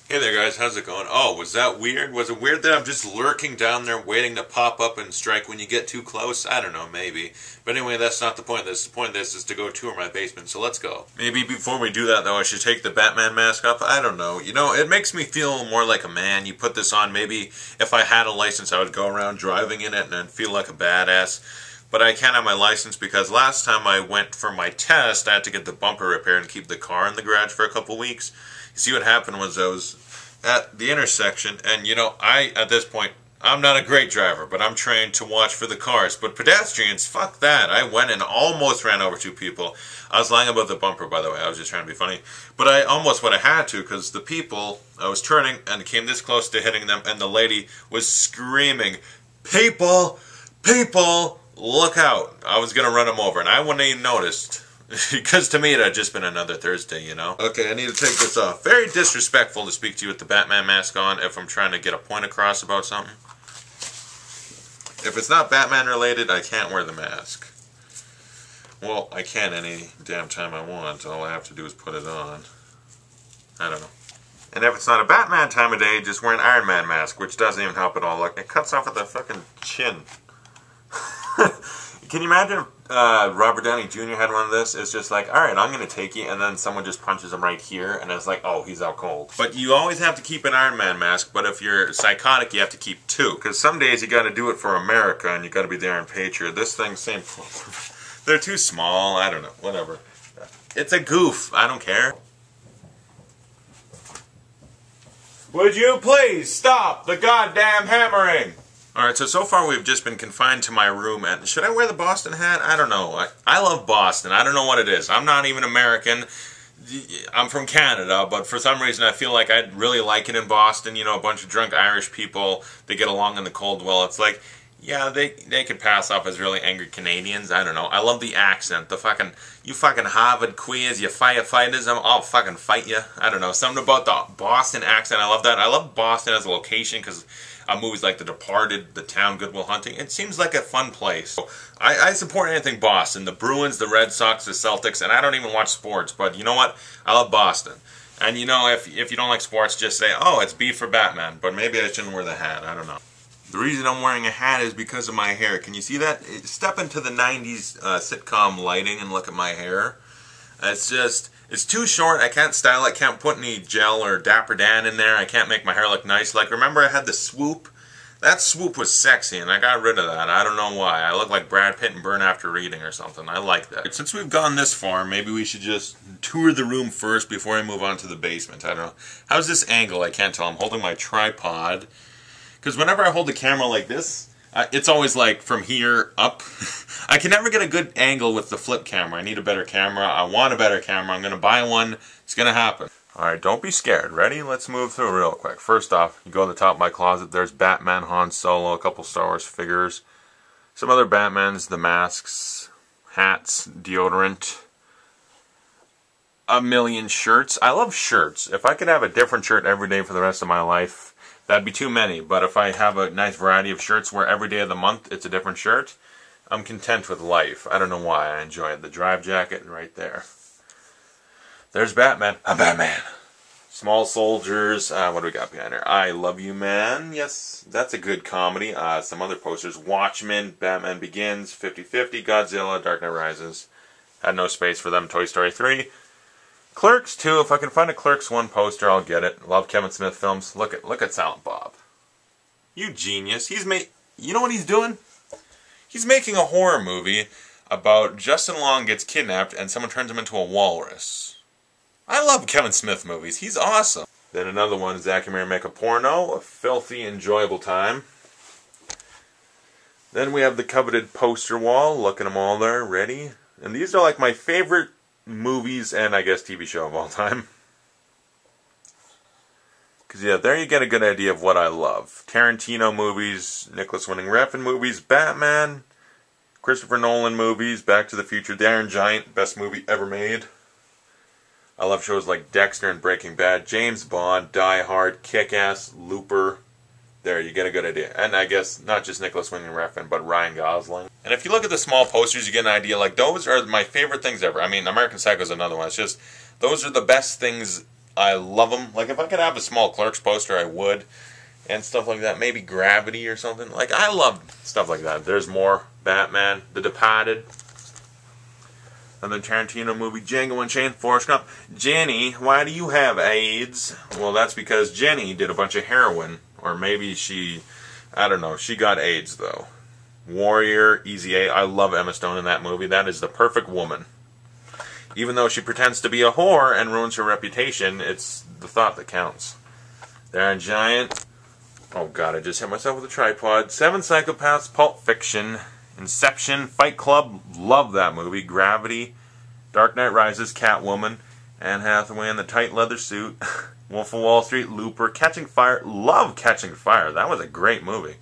Hey there guys, how's it going? Oh, was that weird? Was it weird that I'm just lurking down there waiting to pop up and strike when you get too close? I don't know, maybe. But anyway, that's not the point of this. The point of this is to go tour my basement, so let's go. Maybe before we do that though, I should take the Batman mask off. I don't know. You know, it makes me feel more like a man. You put this on, maybe if I had a license I would go around driving in it and I'd feel like a badass. But I can't have my license because last time I went for my test, I had to get the bumper repaired and keep the car in the garage for a couple weeks. You see what happened was I was at the intersection, and you know, at this point, I'm not a great driver, but I'm trained to watch for the cars. But pedestrians, fuck that. I went and almost ran over two people. I was lying about the bumper, by the way. I was just trying to be funny. But I almost would have had to, because the people, I was turning and came this close to hitting them, and the lady was screaming, "People! People! Look out!" I was going to run them over, and I wouldn't even noticed. Because to me it had just been another Thursday, you know? Okay, I need to take this off. Very disrespectful to speak to you with the Batman mask on if I'm trying to get a point across about something. If it's not Batman related, I can't wear the mask. Well, I can any damn time I want. All I have to do is put it on. I don't know. And if it's not a Batman time of day, just wear an Iron Man mask, which doesn't even help at all. Look, it cuts off at the fucking chin. Can you imagine if Robert Downey Jr. had one of this? It's just like, alright, I'm going to take you, and then someone just punches him right here, and it's like, oh, he's out cold. But you always have to keep an Iron Man mask, but if you're psychotic, you have to keep two. Because some days you got to do it for America, and you got to be there in Patriot. This thing, same. They're too small, I don't know, whatever. It's a goof, I don't care. Would you please stop the goddamn hammering? Alright, so far we've just been confined to my room, and should I wear the Boston hat? I don't know. I love Boston. I don't know what it is. I'm not even American. I'm from Canada, but for some reason I feel like I'd really like it in Boston. You know, a bunch of drunk Irish people, they get along in the cold. Well, it's like, yeah, they could pass off as really angry Canadians. I don't know. I love the accent. The fucking, you fucking Harvard queers, you firefighters, I'll fucking fight you. I don't know. Something about the Boston accent. I love that. I love Boston as a location because movies like The Departed, The Town, Good Will Hunting. It seems like a fun place. So I support anything Boston. The Bruins, the Red Sox, the Celtics, and I don't even watch sports, but you know what? I love Boston. And you know, if you don't like sports, just say, oh, it's B for Batman. But maybe I shouldn't wear the hat. I don't know. The reason I'm wearing a hat is because of my hair. Can you see that? Step into the 90s sitcom lighting and look at my hair. It's too short. I can't style it. Can't put any gel or Dapper Dan in there. I can't make my hair look nice. Like, remember I had the swoop? That swoop was sexy, and I got rid of that. I don't know why. I look like Brad Pitt in Burn After Reading or something. I like that. Since we've gone this far, maybe we should just tour the room first before I move on to the basement. I don't know. How's this angle? I can't tell. I'm holding my tripod. Because whenever I hold the camera like this, it's always like from here up. I can never get a good angle with the flip camera. I need a better camera. I want a better camera. I'm going to buy one. It's going to happen. Alright, don't be scared. Ready? Let's move through real quick. First off, you go to the top of my closet. There's Batman, Han Solo, a couple Star Wars figures. Some other Batmans, the masks, hats, deodorant. A million shirts. I love shirts. If I could have a different shirt every day for the rest of my life, that'd be too many, but if I have a nice variety of shirts where every day of the month it's a different shirt, I'm content with life. I don't know why. I enjoy it. The drive jacket right there. There's Batman. I'm Batman. Small Soldiers. What do we got behind here? I Love You Man. Yes, that's a good comedy. Some other posters. Watchmen, Batman Begins, 50-50, Godzilla, Dark Knight Rises. Had no space for them. Toy Story 3. Clerks 2, if I can find a Clerks 1 poster, I'll get it. Love Kevin Smith films. Look at Silent Bob. You genius. You know what he's doing? He's making a horror movie about Justin Long gets kidnapped and someone turns him into a walrus. I love Kevin Smith movies. He's awesome. Then another one, Zack and Mary Make a Porno. A filthy, enjoyable time. Then we have the coveted poster wall. Look at them all there. Ready? And these are like my favorite movies and I guess TV show of all time. Because yeah, there you get a good idea of what I love. Tarantino movies, Nicholas Winding Refn movies, Batman, Christopher Nolan movies, Back to the Future, The Iron Giant, best movie ever made. I love shows like Dexter and Breaking Bad, James Bond, Die Hard, Kick-Ass, Looper. There, you get a good idea. And I guess not just Nicholas Winding Refn, but Ryan Gosling. And if you look at the small posters, you get an idea. Like, those are my favorite things ever. I mean, American Psycho is another one. It's just, those are the best things I love them. Like, if I could have a small Clerks poster, I would. And stuff like that. Maybe Gravity or something. Like, I love stuff like that. There's more. Batman, The Departed. Another Tarantino movie, Django Unchained, Forrest Gump. Jenny, why do you have AIDS? Well, that's because Jenny did a bunch of heroin. Or maybe she, I don't know, she got AIDS, though. Warrior, Easy A. I love Emma Stone in that movie. That is the perfect woman. Even though she pretends to be a whore and ruins her reputation, it's the thought that counts. Iron Giant. Oh god, I just hit myself with a tripod. Seven Psychopaths, Pulp Fiction, Inception, Fight Club. Love that movie. Gravity, Dark Knight Rises, Catwoman, Anne Hathaway in the tight leather suit, Wolf of Wall Street, Looper, Catching Fire. Love Catching Fire. That was a great movie.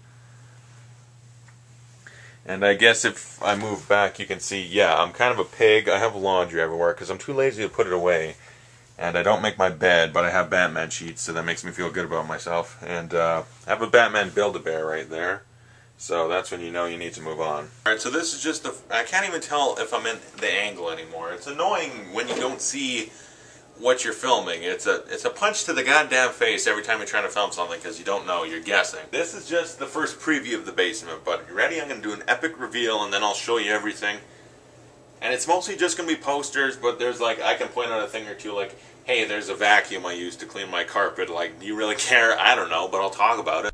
And I guess if I move back, you can see, yeah, I'm kind of a pig. I have laundry everywhere because I'm too lazy to put it away. And I don't make my bed, but I have Batman sheets, so that makes me feel good about myself. And I have a Batman Build-A-Bear right there. So that's when you know you need to move on. Alright, so this is just I can't even tell if I'm in the angle anymore. It's annoying when you don't see what you're filming. It's a punch to the goddamn face every time you're trying to film something because you don't know, you're guessing. This is just the first preview of the basement, but you ready? I'm going to do an epic reveal and then I'll show you everything. And it's mostly just going to be posters, but there's like, I can point out a thing or two like, hey, there's a vacuum I use to clean my carpet. Like, do you really care? I don't know, but I'll talk about it.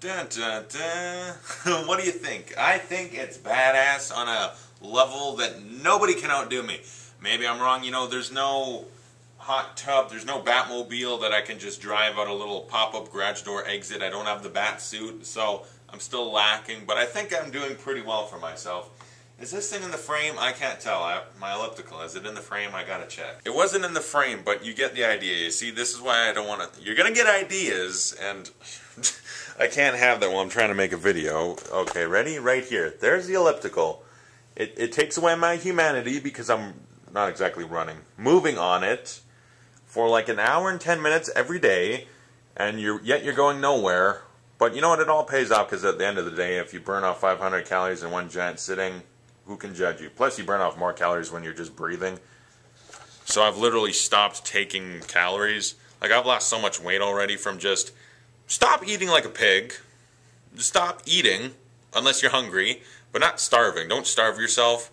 Dun, dun, dun. What do you think? I think it's badass on a level that nobody can outdo me. Maybe I'm wrong, you know, there's no hot tub, there's no Batmobile that I can just drive out a little pop-up garage door exit. I don't have the bat suit, so I'm still lacking, but I think I'm doing pretty well for myself. Is this thing in the frame? I can't tell. My elliptical, is it in the frame? I gotta check. It wasn't in the frame, but you get the idea. You see, this is why I don't want to... You're gonna get ideas, and I can't have that while I'm trying to make a video. Okay, ready? Right here. There's the elliptical. It takes away my humanity because I'm not exactly running. Moving on it for like an hour and 10 minutes every day, and yet you're going nowhere. But you know what? It all pays off because at the end of the day, if you burn off 500 calories in one giant sitting, who can judge you? Plus, you burn off more calories when you're just breathing. So I've literally stopped taking calories. Like, I've lost so much weight already from just... Stop eating like a pig. Stop eating, unless you're hungry, but not starving. Don't starve yourself.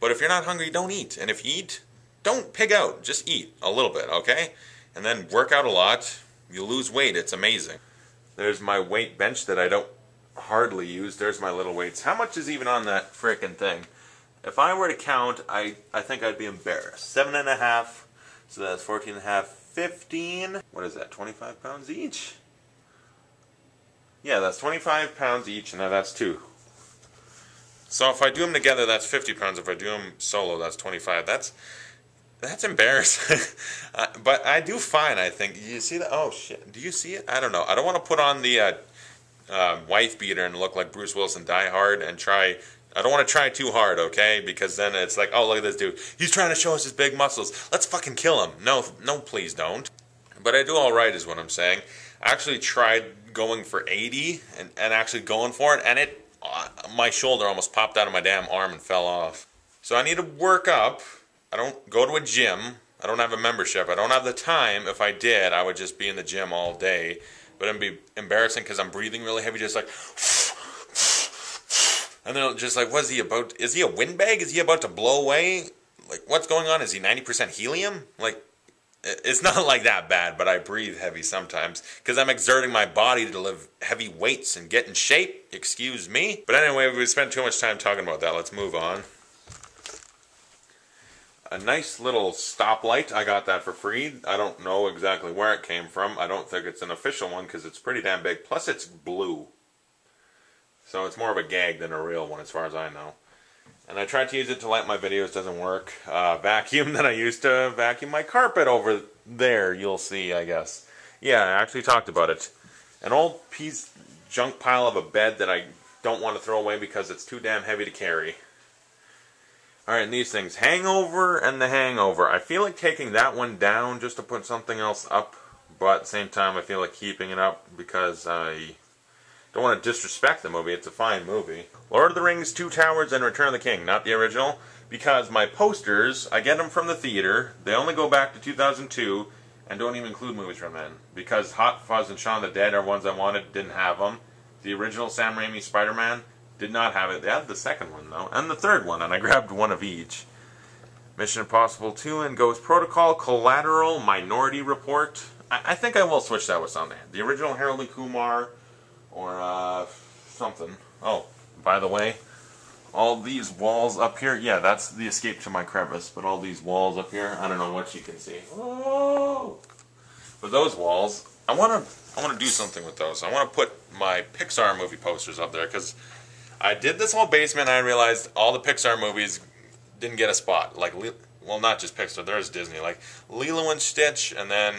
But if you're not hungry, don't eat. And if you eat, don't pig out. Just eat a little bit, okay? And then work out a lot. You lose weight. It's amazing. There's my weight bench that I don't hardly use. There's my little weights. How much is even on that frickin' thing? If I were to count, I think I'd be embarrassed. 7.5, so that's 14.5, 15. What is that, 25 pounds each? Yeah, that's 25 pounds each, and that's 2. So if I do them together, that's 50 pounds. If I do them solo, that's 25. That's embarrassing. But I do fine, I think. You see that? Oh, shit. Do you see it? I don't know. I don't want to put on the wife beater and look like Bruce Willis in Die Hard and try... I don't want to try too hard, okay? Because then it's like, oh, look at this dude. He's trying to show us his big muscles. Let's fucking kill him. No, please don't. But I do all right is what I'm saying. I actually tried going for 80 and actually going for it, and my shoulder almost popped out of my damn arm and fell off. So I need to work up. I don't go to a gym. I don't have a membership. I don't have the time. If I did, I would just be in the gym all day. But it'd be embarrassing because I'm breathing really heavy, just like... And then just like, what is he about? Is he a windbag? Is he about to blow away? Like, what's going on? Is he 90% helium? Like, it's not like that bad, but I breathe heavy sometimes because I'm exerting my body to lift heavy weights and get in shape. Excuse me. But anyway, we spent too much time talking about that. Let's move on. A nice little stoplight. I got that for free. I don't know exactly where it came from. I don't think it's an official one because it's pretty damn big. Plus it's blue. So it's more of a gag than a real one as far as I know. And I tried to use it to light my videos. Doesn't work. Vacuum that I used to vacuum my carpet over there. You'll see, I guess. Yeah, I actually talked about it. An old junk pile of a bed that I don't want to throw away because it's too damn heavy to carry. Alright, and these things. Hangover and The Hangover. I feel like taking that one down just to put something else up. But at the same time, I feel like keeping it up because I don't want to disrespect the movie. It's a fine movie. Lord of the Rings, Two Towers, and Return of the King. Not the original. Because my posters, I get them from the theater. They only go back to 2002 and don't even include movies from then. Because Hot Fuzz and Shaun of the Dead are ones I wanted, didn't have them. The original Sam Raimi Spider-Man did not have it. They had the second one, though. And the third one, and I grabbed one of each. Mission Impossible 2 and Ghost Protocol, Collateral, Minority Report. I think I will switch that with something. The original Harold and Kumar, or something. Oh, by the way, all these walls up here, yeah, that's the escape to my crevice, but all these walls up here, I don't know what you can see. Oh! But those walls, I want to do something with those. I want to put my Pixar movie posters up there, because I did this whole basement and I realized all the Pixar movies didn't get a spot. Like, well, not just Pixar, there's Disney. Like, Lilo and Stitch, and then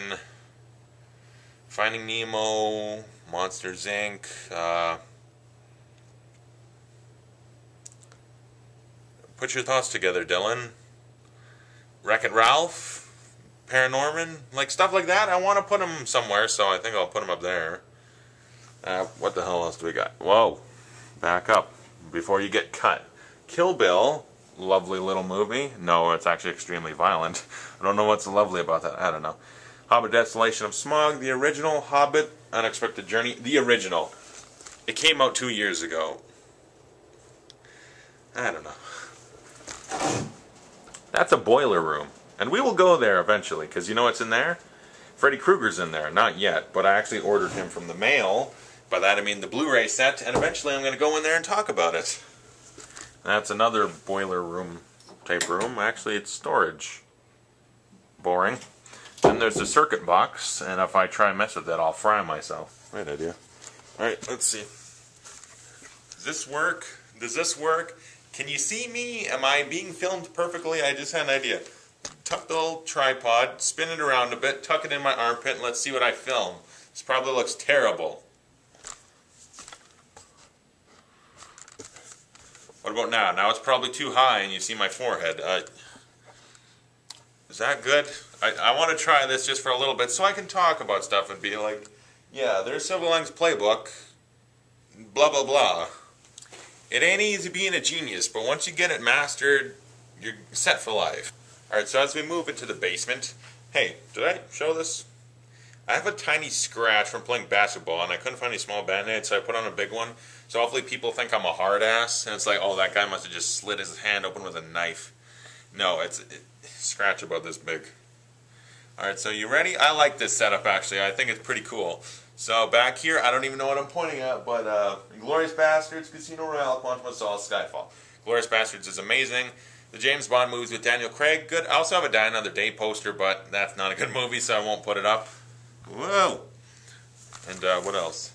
Finding Nemo, Monsters, Inc., put your thoughts together, Dylan. Wreck-It Ralph, Paranorman, like stuff like that. I want to put them somewhere, so I think I'll put them up there. What the hell else do we got? Whoa. Back up before you get cut. Kill Bill, lovely little movie. No, it's actually extremely violent. I don't know what's lovely about that. I don't know. Hobbit, Desolation of Smaug, the original. Hobbit, Unexpected Journey, the original. It came out 2 years ago. I don't know. That's a boiler room. And we will go there eventually, because you know what's in there? Freddy Krueger's in there. Not yet, but I actually ordered him from the mail. By that I mean the Blu-ray set, and eventually I'm going to go in there and talk about it. That's another boiler room type room. Actually, it's storage. Boring. Then there's the circuit box, and if I try and mess with that, I'll fry myself. Great idea. Alright, let's see. Does this work? Does this work? Can you see me? Am I being filmed perfectly? I just had an idea. Tuck the little tripod, spin it around a bit, tuck it in my armpit, and let's see what I film. This probably looks terrible. What about now? Now it's probably too high and you see my forehead. Is that good? I want to try this just for a little bit so I can talk about stuff and be like, yeah, there's Silver Linings Playbook, blah, blah, blah. It ain't easy being a genius, but once you get it mastered, you're set for life. Alright, so as we move into the basement, hey, did I show this? I have a tiny scratch from playing basketball, and I couldn't find any small band-aids, so I put on a big one. So hopefully people think I'm a hard ass, and it's like, oh, that guy must have just slit his hand open with a knife. No, it's scratch about this big. Alright, so you ready? I like this setup, actually. I think it's pretty cool. So back here, I don't even know what I'm pointing at, but Inglourious Basterds, Casino Royale, Quantum of Solace, Skyfall. Inglourious Basterds is amazing. The James Bond movies with Daniel Craig, good. I also have a Die Another Day poster, but that's not a good movie, so I won't put it up. Whoa! And what else?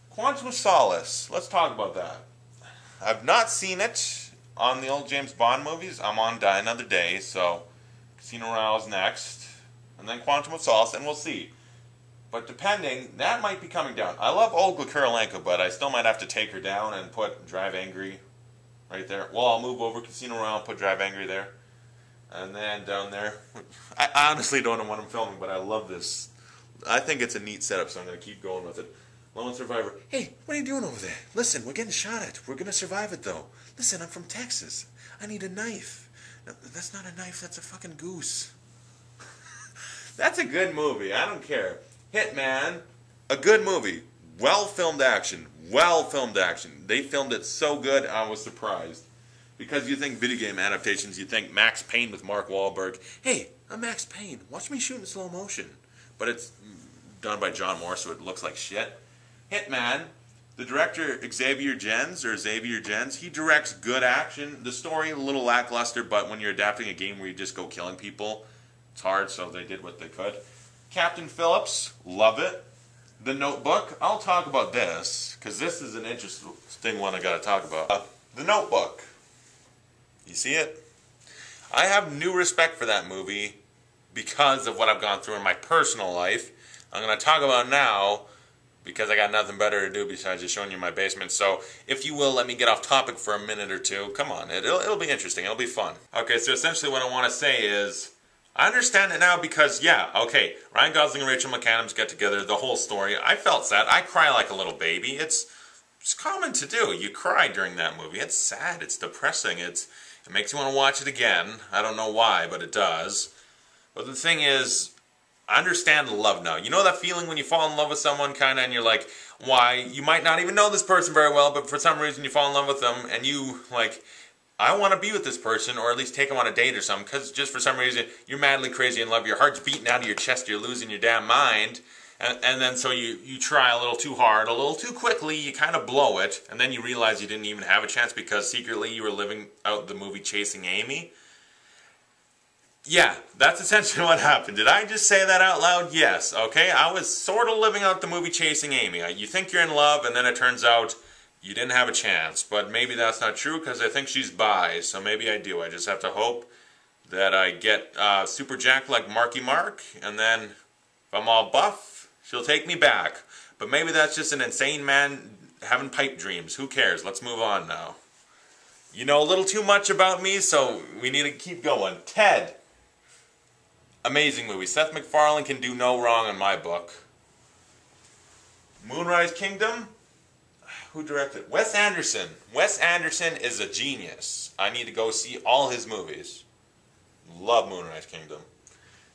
Quantum of Solace. Let's talk about that. I've not seen it on the old James Bond movies. I'm on Die Another Day, so Casino Royale is next. And then Quantum of Solace, and we'll see. But depending, that might be coming down. I love Olga Kurylenko, but I still might have to take her down and put Drive Angry right there. Well, I'll move over Casino Royale and put Drive Angry there. And then down there, I honestly don't know what I'm filming, but I love this. I think it's a neat setup, so I'm going to keep going with it. Lone Survivor. Hey, what are you doing over there? Listen, we're getting shot at. We're going to survive it, though. Listen, I'm from Texas. I need a knife. No, that's not a knife. That's a fucking goose. That's a good movie. I don't care. Hitman. A good movie. Well-filmed action. Well-filmed action. They filmed it so good, I was surprised. Because you think video game adaptations, you think Max Payne with Mark Wahlberg. Hey, I'm Max Payne. Watch me shoot in slow motion. But it's done by John Moore, so it looks like shit. Hitman, The director, Xavier Gens, he directs good action. The story, a little lackluster, but when you're adapting a game where you just go killing people, it's hard, so they did what they could. Captain Phillips, love it. The Notebook, I'll talk about this, because this is an interesting one I got to talk about. The Notebook. You see it? I have new respect for that movie because of what I've gone through in my personal life. I'm going to talk about it now because I got nothing better to do besides just showing you my basement. So, if you will, let me get off topic for a minute or two. Come on, it'll be interesting. It'll be fun. Okay, so essentially what I want to say is, I understand it now because, yeah, okay, Ryan Gosling and Rachel McAdams get together, the whole story. I felt sad. I cry like a little baby. It's common to do. You cry during that movie. It's sad. It's depressing. It makes you want to watch it again. I don't know why, but it does. But the thing is, I understand love now. You know that feeling when you fall in love with someone, kind of, and you're like, why? You might not even know this person very well, but for some reason you fall in love with them, and you, like, I want to be with this person, or at least take them on a date or something, because just for some reason, you're madly crazy in love, your heart's beating out of your chest, you're losing your damn mind, and then so you try a little too hard, a little too quickly, you kind of blow it, and then you realize you didn't even have a chance because secretly you were living out the movie Chasing Amy. Yeah, that's essentially what happened. Did I just say that out loud? Yes, okay? I was sort of living out the movie Chasing Amy. You think you're in love, and then it turns out you didn't have a chance. But maybe that's not true, because I think she's bi, so maybe I do. I just have to hope that I get super jacked like Marky Mark, and then if I'm all buff, she'll take me back. But maybe that's just an insane man having pipe dreams. Who cares? Let's move on now. You know a little too much about me, so we need to keep going. Ted. Amazing movie. Seth MacFarlane can do no wrong in my book. Moonrise Kingdom? Who directed? Wes Anderson. Wes Anderson is a genius. I need to go see all his movies. Love Moonrise Kingdom.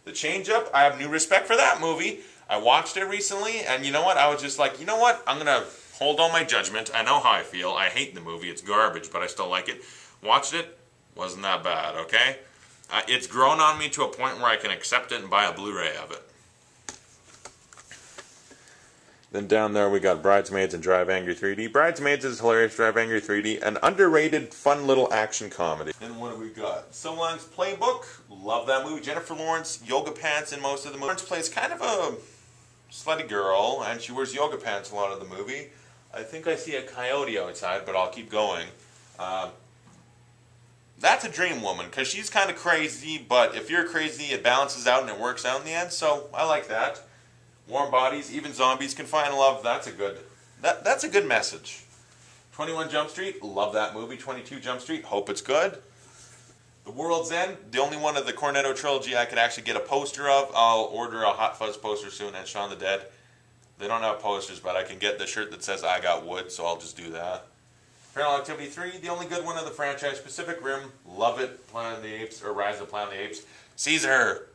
The Change Up, I have new respect for that movie. I watched it recently, and you know what? I was just like, you know what? I'm going to hold all my judgment. I know how I feel. I hate the movie. It's garbage, but I still like it. Watched it. Wasn't that bad, okay? It's grown on me to a point where I can accept it and buy a Blu-ray of it. Then down there we got Bridesmaids and Drive Angry 3D. Bridesmaids is hilarious, Drive Angry 3D, an underrated, fun little action comedy. And what do we got? So Long's Playbook, love that movie. Jennifer Lawrence, yoga pants in most of the movie. Lawrence plays kind of a slutty girl, and she wears yoga pants a lot of the movie. I think I see a coyote outside, but I'll keep going. That's a dream woman, because she's kind of crazy, but if you're crazy, it balances out and it works out in the end, so I like that. Warm bodies, even zombies can find love. That's a good message. 21 Jump Street, love that movie. 22 Jump Street, hope it's good. The World's End, the only one of the Cornetto trilogy I could actually get a poster of. I'll order a Hot Fuzz poster soon, and Shaun the Dead. They don't have posters, but I can get the shirt that says I Got Wood, so I'll just do that. Paranormal Activity 3, the only good one of the franchise. Pacific Rim, love it. Planet of the Apes, or Rise of the Planet of the Apes. Caesar!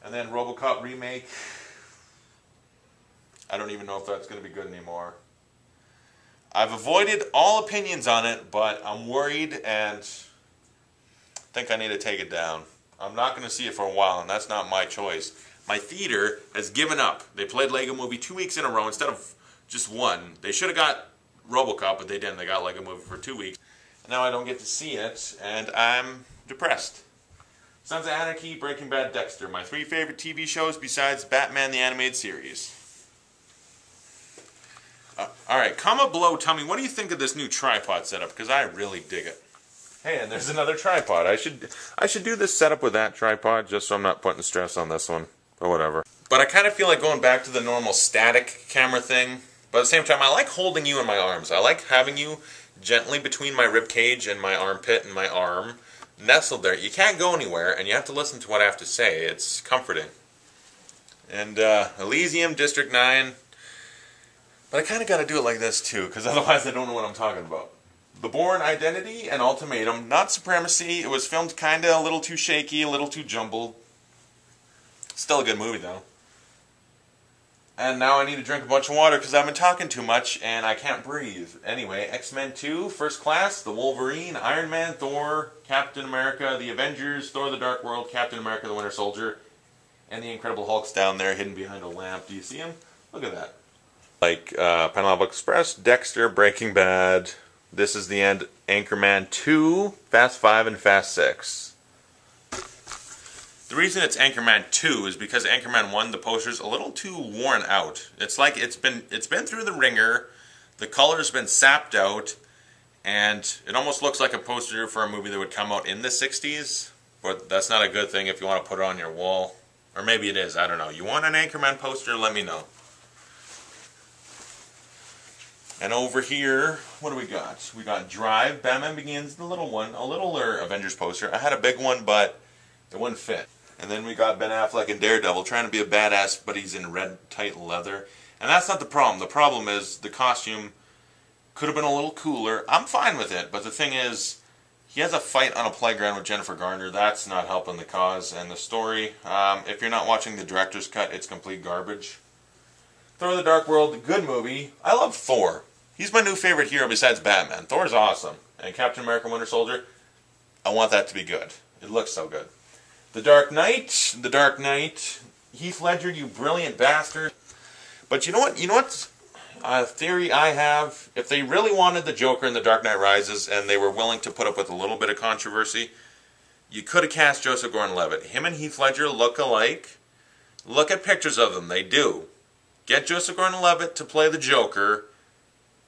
And then RoboCop remake. I don't even know if that's going to be good anymore. I've avoided all opinions on it, but I'm worried and think I need to take it down. I'm not going to see it for a while, and that's not my choice. My theater has given up. They played Lego Movie 2 weeks in a row instead of just one. They should have got RoboCop, but they didn't. They got Lego Movie for 2 weeks. And now I don't get to see it, and I'm depressed. Sons of Anarchy, Breaking Bad, Dexter. My 3 favorite TV shows besides Batman the Animated Series. Alright, comment below, tell me, what do you think of this new tripod setup? Because I really dig it. Hey, and there's another tripod. I should do this setup with that tripod, just so I'm not putting stress on this one. But whatever. But I kind of feel like going back to the normal static camera thing. But at the same time, I like holding you in my arms. I like having you gently between my rib cage and my armpit and my arm. Nestled there. You can't go anywhere, and you have to listen to what I have to say. It's comforting. And Elysium, District 9. But I kind of got to do it like this, too, because otherwise I don't know what I'm talking about. The Bourne Identity and Ultimatum. Not Supremacy. It was filmed kind of a little too shaky, a little too jumbled. Still a good movie, though. And now I need to drink a bunch of water because I've been talking too much and I can't breathe. Anyway, X-Men 2, First Class, The Wolverine, Iron Man, Thor, Captain America, The Avengers, Thor the Dark World, Captain America the Winter Soldier, and the Incredible Hulk's down there hidden behind a lamp. Do you see him? Look at that. Like Pineapple Express, Dexter, Breaking Bad, This Is the End, Anchorman 2, Fast 5, and Fast 6. The reason it's Anchorman 2 is because Anchorman 1, the poster's a little too worn out. It's like it's been through the ringer, the color's been sapped out, and it almost looks like a poster for a movie that would come out in the 60s, but that's not a good thing if you want to put it on your wall. Or maybe it is, I don't know. You want an Anchorman poster? Let me know. And over here, what do we got? We got Drive, Batman Begins, the little one, a littler Avengers poster. I had a big one, but it wouldn't fit. And then we got Ben Affleck and Daredevil trying to be a badass, but he's in red, tight leather. And that's not the problem. The problem is the costume could have been a little cooler. I'm fine with it, but the thing is, he has a fight on a playground with Jennifer Garner. That's not helping the cause. And the story, if you're not watching the director's cut, it's complete garbage. Thor: The Dark World, good movie. I love Thor. He's my new favorite hero besides Batman. Thor's awesome. And Captain America Winter Soldier, I want that to be good. It looks so good. The Dark Knight, Heath Ledger, you brilliant bastard. But you know what? You know what's a theory I have? If they really wanted the Joker in The Dark Knight Rises and they were willing to put up with a little bit of controversy, you could have cast Joseph Gordon-Levitt. Him and Heath Ledger look alike. Look at pictures of them. They do. Get Joseph Gordon-Levitt to play the Joker.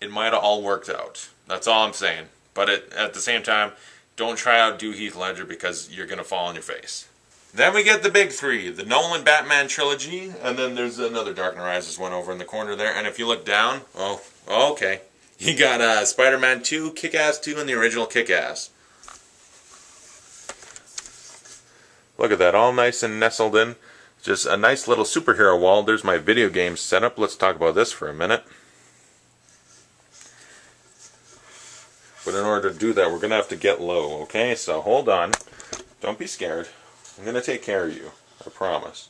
It might have all worked out. That's all I'm saying. But at the same time, don't try out do Heath Ledger because you're going to fall on your face. Then we get the big three. The Nolan Batman trilogy. And then there's another Dark Knight Rises one over in the corner there. And if you look down, oh okay. You got Spider-Man 2, Kick-Ass 2, and the original Kick-Ass. Look at that. All nice and nestled in. Just a nice little superhero wall. There's my video game setup. Let's talk about this for a minute. But in order to do that, we're going to have to get low, okay? So hold on. Don't be scared. I'm going to take care of you. I promise.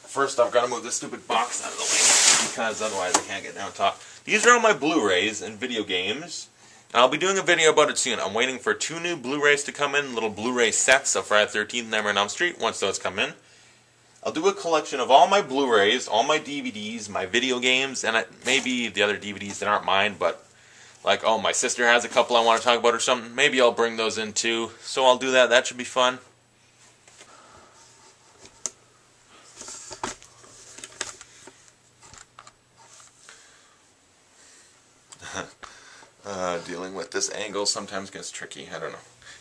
First, I've got to move this stupid box out of the way, because otherwise I can't get down top. These are all my Blu-rays and video games. I'll be doing a video about it soon. I'm waiting for 2 new Blu-rays to come in, little Blu-ray sets of Friday the 13th, Nightmare on Elm Street, once those come in. I'll do a collection of all my Blu-rays, all my DVDs, my video games, and maybe the other DVDs that aren't mine, but like, oh, my sister has a couple I want to talk about or something. Maybe I'll bring those in too. So I'll do that. That should be fun. Dealing with this angle sometimes gets tricky. I don't know.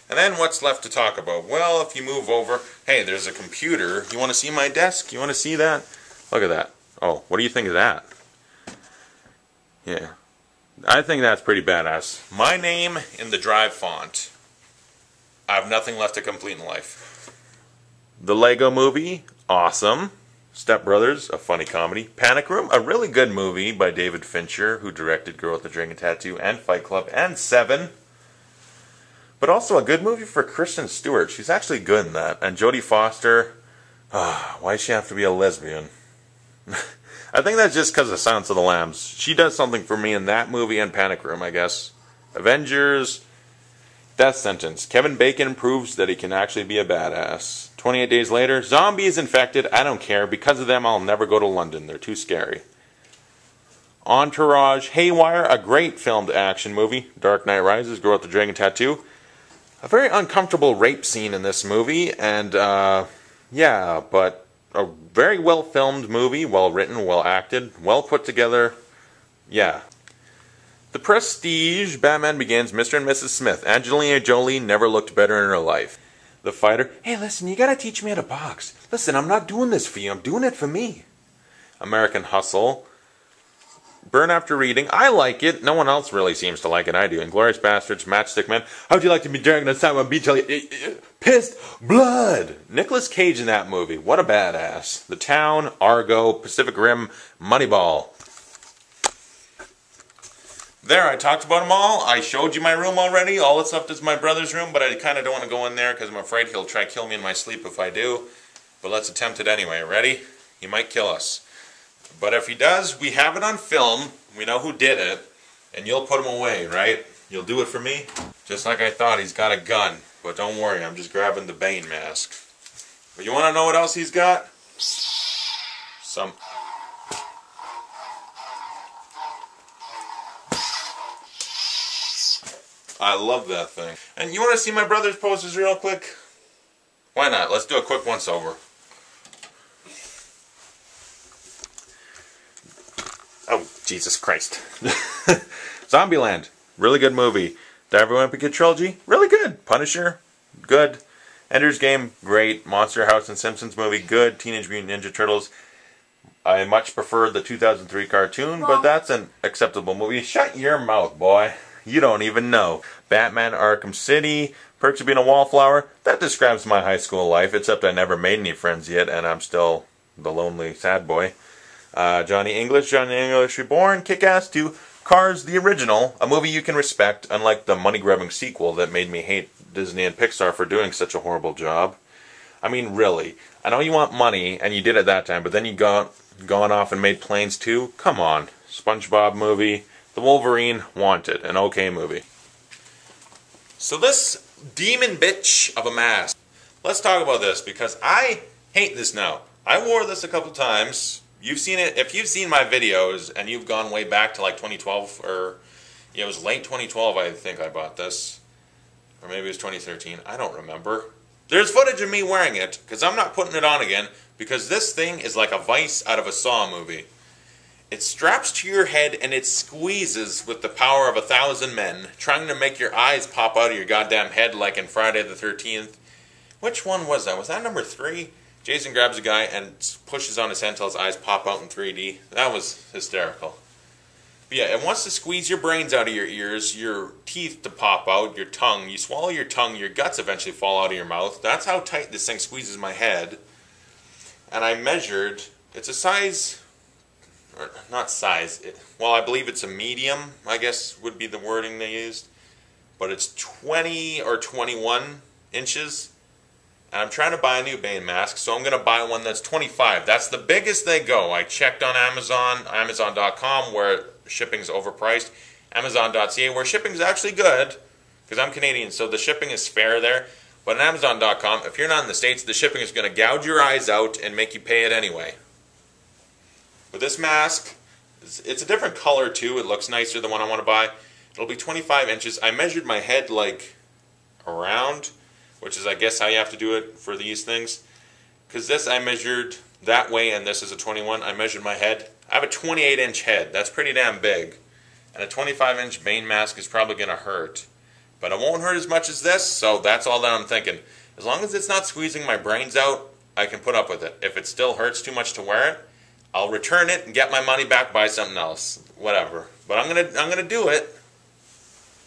And then what's left to talk about? Well, if you move over, hey, there's a computer. You want to see my desk? You want to see that? Look at that. Oh, what do you think of that? Yeah. I think that's pretty badass. My name in the Drive font. I have nothing left to complete in life. The Lego Movie, awesome. Step Brothers, a funny comedy. Panic Room, a really good movie by David Fincher, who directed Girl with the Dragon Tattoo and Fight Club and Seven. But also a good movie for Kristen Stewart. She's actually good in that. And Jodie Foster, why does she have to be a lesbian? I think that's just because of Silence of the Lambs. She does something for me in that movie and Panic Room, I guess. Avengers, Death Sentence. Kevin Bacon proves that he can actually be a badass. 28 Days Later, zombies infected. I don't care. Because of them, I'll never go to London. They're too scary. Entourage, Haywire, a great filmed action movie. Dark Knight Rises, Girl with the Dragon Tattoo. A very uncomfortable rape scene in this movie, and yeah, but a very well filmed movie, well written, well acted, well put together. Yeah. The Prestige, Batman Begins, Mr. and Mrs. Smith. Angelina Jolie never looked better in her life. The Fighter, hey listen, you gotta teach me how to box. Listen, I'm not doing this for you, I'm doing it for me. American Hustle. Burn After Reading, I like it. No one else really seems to like it. I do. Inglourious Bastards, Matchstick Men. How'd you like to be dragging the time on beach till you pissed blood? Nicolas Cage in that movie. What a badass. The Town, Argo, Pacific Rim, Moneyball. There, I talked about them all. I showed you my room already. All that's left is my brother's room, but I kind of don't want to go in there because I'm afraid he'll try to kill me in my sleep if I do. But let's attempt it anyway. Ready? He might kill us. But if he does, we have it on film. We know who did it. And you'll put him away, right? You'll do it for me? Just like I thought, he's got a gun. But don't worry, I'm just grabbing the Bane mask. But you want to know what else he's got? Some I love that thing. And you want to see my brother's posters real quick? Why not? Let's do a quick once over. Oh, Jesus Christ. Zombieland, really good movie. Diver Wimpy Trilogy, really good. Punisher, good. Ender's Game, great. Monster House and Simpsons movie, good. Teenage Mutant Ninja Turtles, I much prefer the 2003 cartoon, but that's an acceptable movie. Shut your mouth, boy. You don't even know. Batman Arkham City, Perks of Being a Wallflower, that describes my high school life, except I never made any friends yet, and I'm still the lonely sad boy. Johnny English Reborn, Kick-Ass 2, Cars, the original, a movie you can respect, unlike the money-grubbing sequel that made me hate Disney and Pixar for doing such a horrible job. I mean, really. I know you want money, and you did at that time, but then you gone off and made Planes 2? Come on. SpongeBob movie, The Wolverine, Wanted, an okay movie. So this demon bitch of a mask. Let's talk about this, because I hate this now. I wore this a couple times. You've seen it. If you've seen my videos and you've gone way back to like 2012, or yeah, it was late 2012 I think I bought this, or maybe it was 2013, I don't remember. There's footage of me wearing it, because I'm not putting it on again, because this thing is like a vice out of a Saw movie. It straps to your head and it squeezes with the power of 1,000 men, trying to make your eyes pop out of your goddamn head like in Friday the 13th. Which one was that? Was that number 3? Jason grabs a guy and pushes on his head until his eyes pop out in 3D. That was hysterical. But yeah, it wants to squeeze your brains out of your ears, your teeth to pop out, your tongue. You swallow your tongue, your guts eventually fall out of your mouth. That's how tight this thing squeezes my head. And I measured, it's a size, or not size, well, I believe it's a medium, I guess would be the wording they used. But it's 20 or 21 inches. And I'm trying to buy a new Bane mask, so I'm going to buy one that's 25. That's the biggest they go. I checked on Amazon, Amazon.com, where shipping's overpriced. Amazon.ca, where shipping's actually good, because I'm Canadian, so the shipping is fair there. But on Amazon.com, if you're not in the States, the shipping is going to gouge your eyes out and make you pay it anyway. But this mask, it's a different color too. It looks nicer than the one I want to buy. It'll be 25 inches. I measured my head like around, which is I guess how you have to do it for these things. Because this I measured that way and this is a 21. I measured my head. I have a 28-inch head. That's pretty damn big. And a 25-inch Bane mask is probably going to hurt. But it won't hurt as much as this, so that's all that I'm thinking. As long as it's not squeezing my brains out, I can put up with it. If it still hurts too much to wear it, I'll return it and get my money back, buy something else. Whatever. But I'm gonna do it.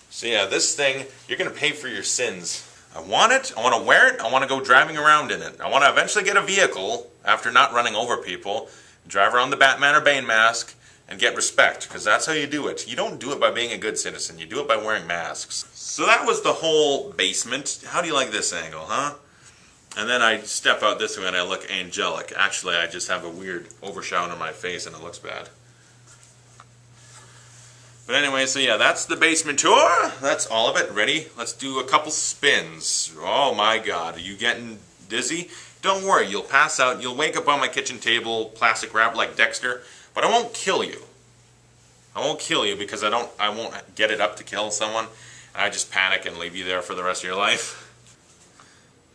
So yeah, this thing, you're going to pay for your sins. I want it, I want to wear it, I want to go driving around in it. I want to eventually get a vehicle, after not running over people, drive around the Batman or Bane mask, and get respect, because that's how you do it. You don't do it by being a good citizen, you do it by wearing masks. So that was the whole basement. How do you like this angle, huh? And then I step out this way and I look angelic. Actually, I just have a weird overshadow on my face and it looks bad. But anyway, so yeah, that's the basement tour. That's all of it. Ready? Let's do a couple spins. Oh my God, are you getting dizzy? Don't worry, you'll pass out. You'll wake up on my kitchen table, plastic wrap like Dexter, but I won't kill you. I won't kill you because I won't get it up to kill someone. I just panic and leave you there for the rest of your life.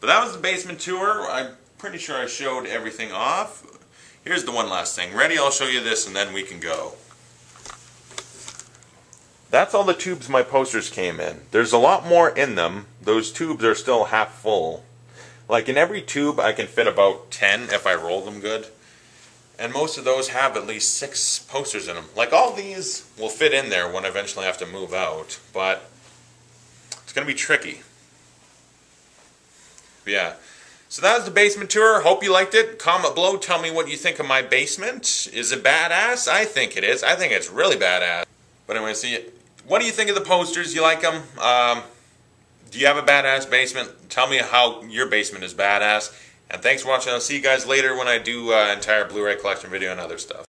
But that was the basement tour. I'm pretty sure I showed everything off. Here's the one last thing. Ready? I'll show you this and then we can go. That's all the tubes my posters came in. There's a lot more in them. Those tubes are still half full. Like in every tube I can fit about 10 if I roll them good. And most of those have at least 6 posters in them. Like all these will fit in there when I eventually have to move out. But it's going to be tricky. But yeah. So that was the basement tour. Hope you liked it. Comment below. Tell me what you think of my basement. Is it badass? I think it is. I think it's really badass. But anyway, see, what do you think of the posters? You like them? Do you have a badass basement? Tell me how your basement is badass. And thanks for watching. I'll see you guys later when I do an entire Blu-ray collection video and other stuff.